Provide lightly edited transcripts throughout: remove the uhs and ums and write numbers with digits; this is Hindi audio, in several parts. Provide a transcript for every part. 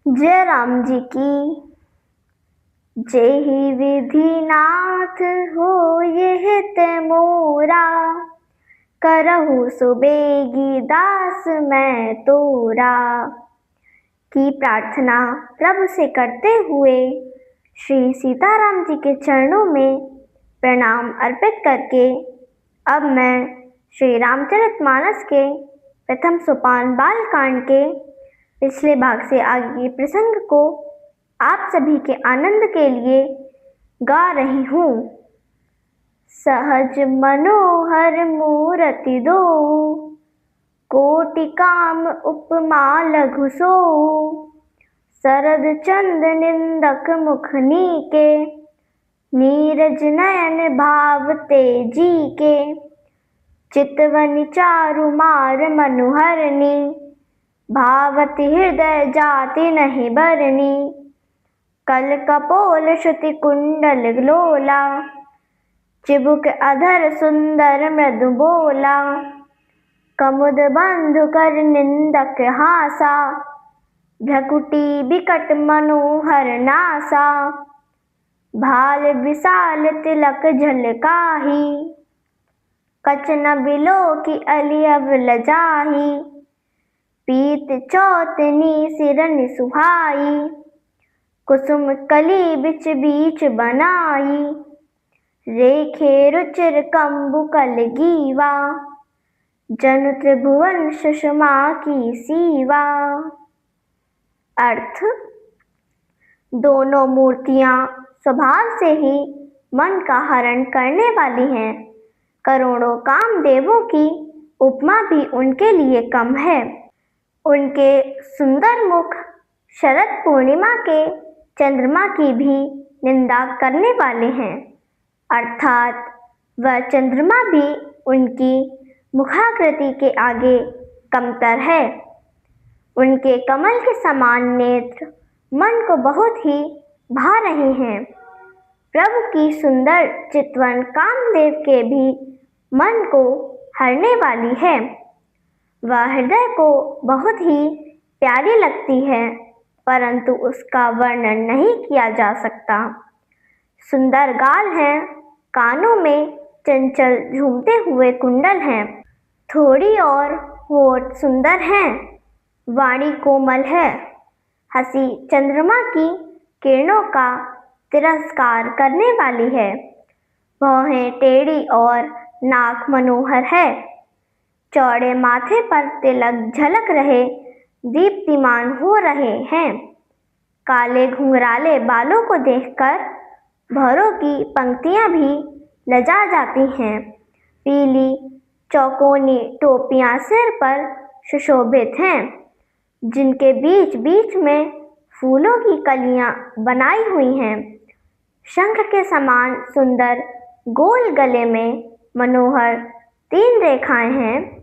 जय राम जी की। जेहि विधि नाथ हो यह ते मोरा, करहु सुबेगी दास मैं तोरा। की प्रार्थना प्रभु से करते हुए श्री सीताराम जी के चरणों में प्रणाम अर्पित करके अब मैं श्री रामचरितमानस के प्रथम सोपान बालकांड के पिछले भाग से आगे प्रसंग को आप सभी के आनंद के लिए गा रही हूँ। सहज मनोहर मूरति दो, कोटि काम उपमा लघु सो। शरद चंद निंदक मुख नीके, नीरज नयन भाव तेजी के। चितवनि चारु मार मनुहरनी, भावति हृदय जाति नहीं बरनी। कल कपोल श्रुति कुंडल लोला, चिबुक अधर सुंदर मृदु बोला। कमुद बंधु कर निंदक हासा, भ्रकुटी बिकट मनोहर नासा। भाल विशाल तिलक झलकाही, कच न बिलो की अली अब लजाही। पीत चौतनी सिरनि सुहाई, कुसुम कली बिच बीच बनाई। रेखे रुचिर कंबु कल गीवा, जनु त्रिभुवन सुषमा की सीवा। अर्थ: दोनों मूर्तियां स्वभाव से ही मन का हरण करने वाली हैं। करोड़ों कामदेवों की उपमा भी उनके लिए कम है। उनके सुंदर मुख शरद पूर्णिमा के चंद्रमा की भी निंदा करने वाले हैं, अर्थात वह चंद्रमा भी उनकी मुखाकृति के आगे कमतर है। उनके कमल के समान नेत्र मन को बहुत ही भा रहे हैं। प्रभु की सुंदर चितवन कामदेव के भी मन को हरने वाली है। वह हृदय को बहुत ही प्यारी लगती है, परंतु उसका वर्णन नहीं किया जा सकता। सुंदर गाल हैं, कानों में चंचल झूमते हुए कुंडल हैं। थोड़ी और होठ सुंदर हैं, वाणी कोमल है। हंसी चंद्रमा की किरणों का तिरस्कार करने वाली है। भौहें टेढ़ी और नाक मनोहर है। चौड़े माथे पर तिलक झलक रहे दीप्तिमान हो रहे हैं। काले घुंघराले बालों को देखकर भौरों की पंक्तियां भी लजा जाती हैं। पीली चौकोनी टोपियां सिर पर सुशोभित हैं, जिनके बीच बीच में फूलों की कलियां बनाई हुई हैं। शंख के समान सुंदर गोल गले में मनोहर 3 रेखाएं हैं,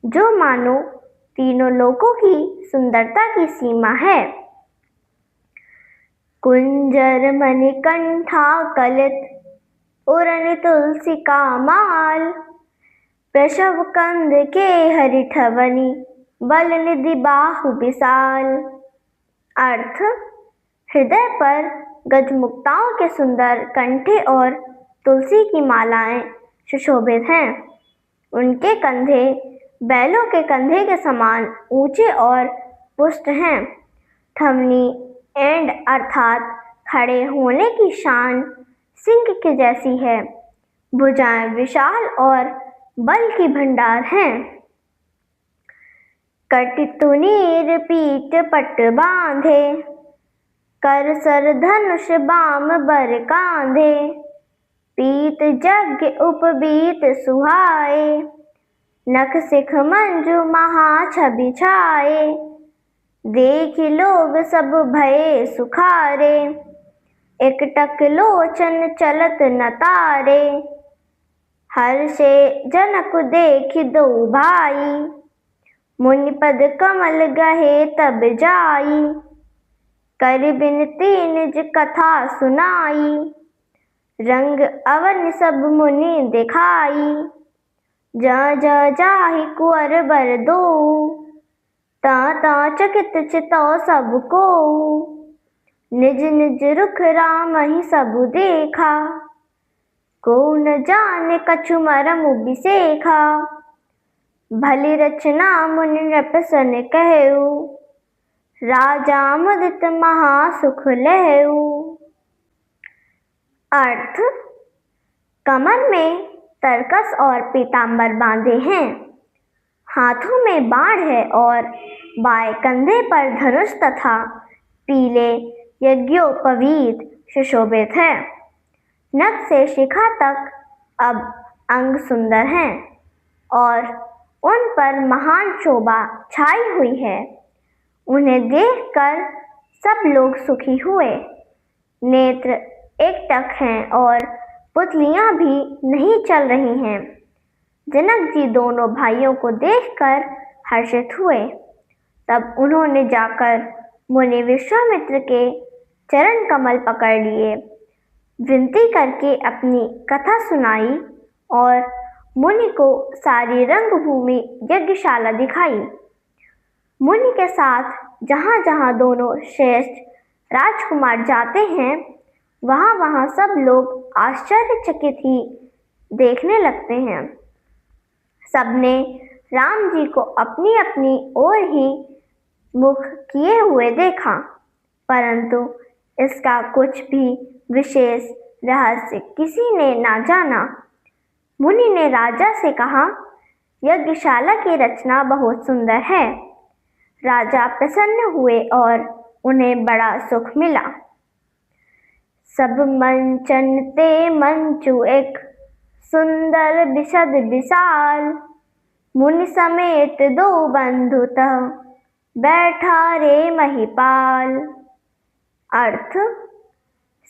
जो मानो तीनों लोकों की सुंदरता की सीमा है। कुंजर मणिकंठा कलित, उरनि तुलसी का माल। प्रसव कंद के हरिठवनि, बल निधि बाहु विशाल। अर्थ: हृदय पर गजमुक्ताओं के सुंदर कंठे और तुलसी की मालाएं सुशोभित हैं। उनके कंधे बैलों के कंधे के समान ऊंचे और पुष्ट हैं। ठवनी एंड अर्थात खड़े होने की शान सिंह के जैसी है। भुजाएं विशाल और बल की भंडार हैं। कटितुनीर पीठ पट बांधे, कर सर धनुष बाम बर कांधे। पीत जग उपबीत सुहाए, नख सिख मंजु महा छवि छाए। देख लोग सब भये सुखारे, एकटक लोचन चलत न तारे। हर्षे जनक देख दो भाई, मुनिपद कमल गहे तब जाई। कर बिनती निज कथा सुनाई, रंग अवन सब मुनि दिखाई। जा जा जाहि कुंवर बर दो, ता चकित चितौ सबको, निज निज रुख राम ही सब देखा। को न जाने कछु मरम बिसेखा, भली रचना मुनि नृप सन कहऊ। राजा मुदित महासुख लहऊ। अर्थ, कमर में तरकस और पीतांबर बांधे हैं, हाथों में बाण है और बाएं कंधे पर धनुष तथा पीले यज्ञोपवीत सुशोभित है। नख से शिखा तक अब अंग सुंदर हैं और उन पर महान शोभा छाई हुई है। उन्हें देखकर सब लोग सुखी हुए। नेत्र एकटक हैं और पुतलियां भी नहीं चल रही हैं। जनक जी दोनों भाइयों को देखकर हर्षित हुए। तब उन्होंने जाकर मुनि विश्वामित्र के चरण कमल पकड़ लिए, विनती करके अपनी कथा सुनाई और मुनि को सारी रंगभूमि यज्ञशाला दिखाई। मुनि के साथ जहाँ जहाँ दोनों श्रेष्ठ राजकुमार जाते हैं, वहाँ वहाँ सब लोग आश्चर्यचकित ही देखने लगते हैं। सबने राम जी को अपनी अपनी ओर ही मुख किए हुए देखा, परंतु इसका कुछ भी विशेष रहस्य किसी ने ना जाना। मुनि ने राजा से कहा, यज्ञशाला की रचना बहुत सुंदर है। राजा प्रसन्न हुए और उन्हें बड़ा सुख मिला। सब मंचन ते मंचु एक, सुंदर विशद विशाल। मुनि समेत दो बंधु तह, बैठा रे महिपाल। अर्थ,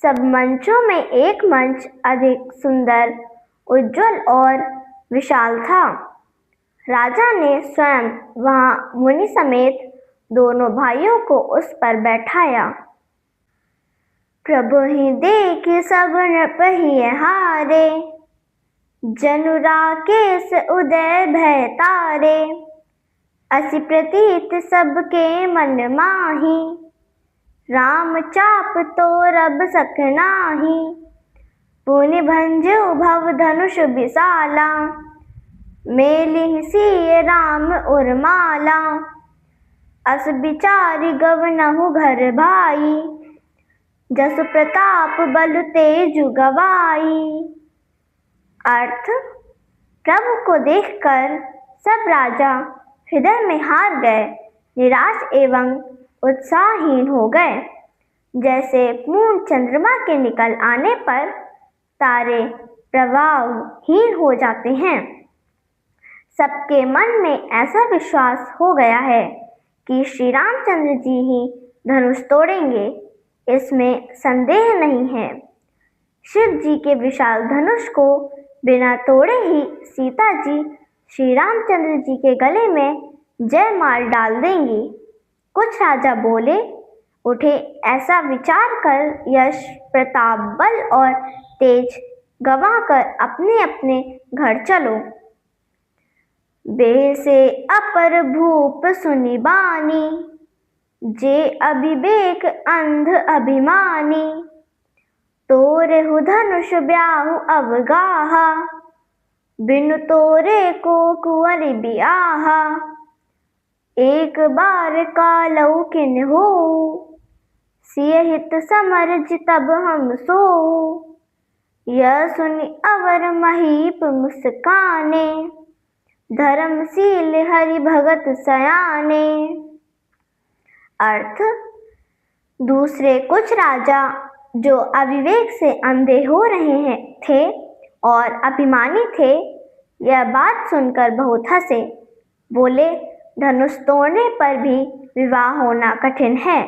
सब मंचों में एक मंच अधिक सुंदर, उज्जवल और विशाल था। राजा ने स्वयं वहाँ मुनि समेत दोनों भाइयों को उस पर बैठाया। प्रभु ही देख सब नृप ही हारे, जनु राकेश उदय भय तारे। असि प्रतीत सबके मन माही, राम चाप तो रब सक नाही। पुनि भंजु भव धनुष विशाला, मेलिहि सिय राम उर्माला। अस बिचारी गवनहु घर भाई, जसु प्रताप बल तेजु गवाई। अर्थ, प्रभु को देखकर सब राजा हृदय में हार गए, निराश एवं उत्साहहीन हो गए। जैसे पूर्ण चंद्रमा के निकल आने पर तारे प्रभावहीन हो जाते हैं। सबके मन में ऐसा विश्वास हो गया है कि श्री रामचंद्र जी ही धनुष तोड़ेंगे, इसमें संदेह नहीं है। शिव जी के विशाल धनुष को बिना तोड़े ही सीता जी श्री रामचंद्र जी के गले में जयमाल डाल देंगी। कुछ राजा बोले उठे, ऐसा विचार कर यश, प्रताप, बल और तेज गंवाकर अपने अपने घर चलो। बेसे अपर भूप सुनि बानी, जे अभिवेक अंध अभिमानी। तोरेहु धनुष ब्याहु अवगाहा, बिनु तोरे को कुंवर बियाहा। एक बार कालऊ किन हो, सिय हित समर जितब हम सोऊ। यह सुनि अवर महीप मुस्काने, धर्मशील हरि भगत सयाने। अर्थ, दूसरे कुछ राजा जो अविवेक से अंधे हो रहे थे और अभिमानी थे, यह बात सुनकर बहुत हंसे। बोले, धनुष तोड़ने पर भी विवाह होना कठिन है,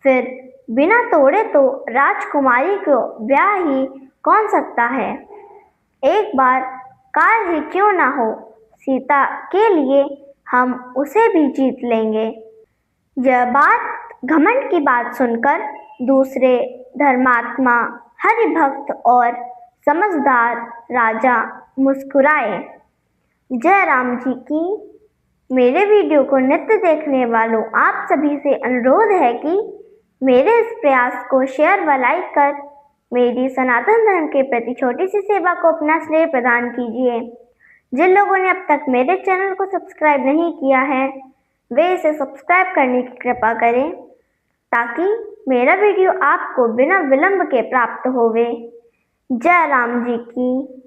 फिर बिना तोड़े तो राजकुमारी को ब्याह ही कौन सकता है। एक बार काल ही क्यों ना हो, सीता के लिए हम उसे भी जीत लेंगे। यह बात घमंड की बात सुनकर दूसरे धर्मात्मा, हरिभक्त और समझदार राजा मुस्कुराए। जय राम जी की मेरे वीडियो को नित्य देखने वालों आप सभी से अनुरोध है कि मेरे इस प्रयास को शेयर व लाइक कर मेरी सनातन धर्म के प्रति छोटी सी सेवा को अपना श्रेय प्रदान कीजिए। जिन लोगों ने अब तक मेरे चैनल को सब्सक्राइब नहीं किया है वे इसे सब्सक्राइब करने की कृपा करें ताकि मेरा वीडियो आपको बिना विलंब के प्राप्त होवे। जय राम जी की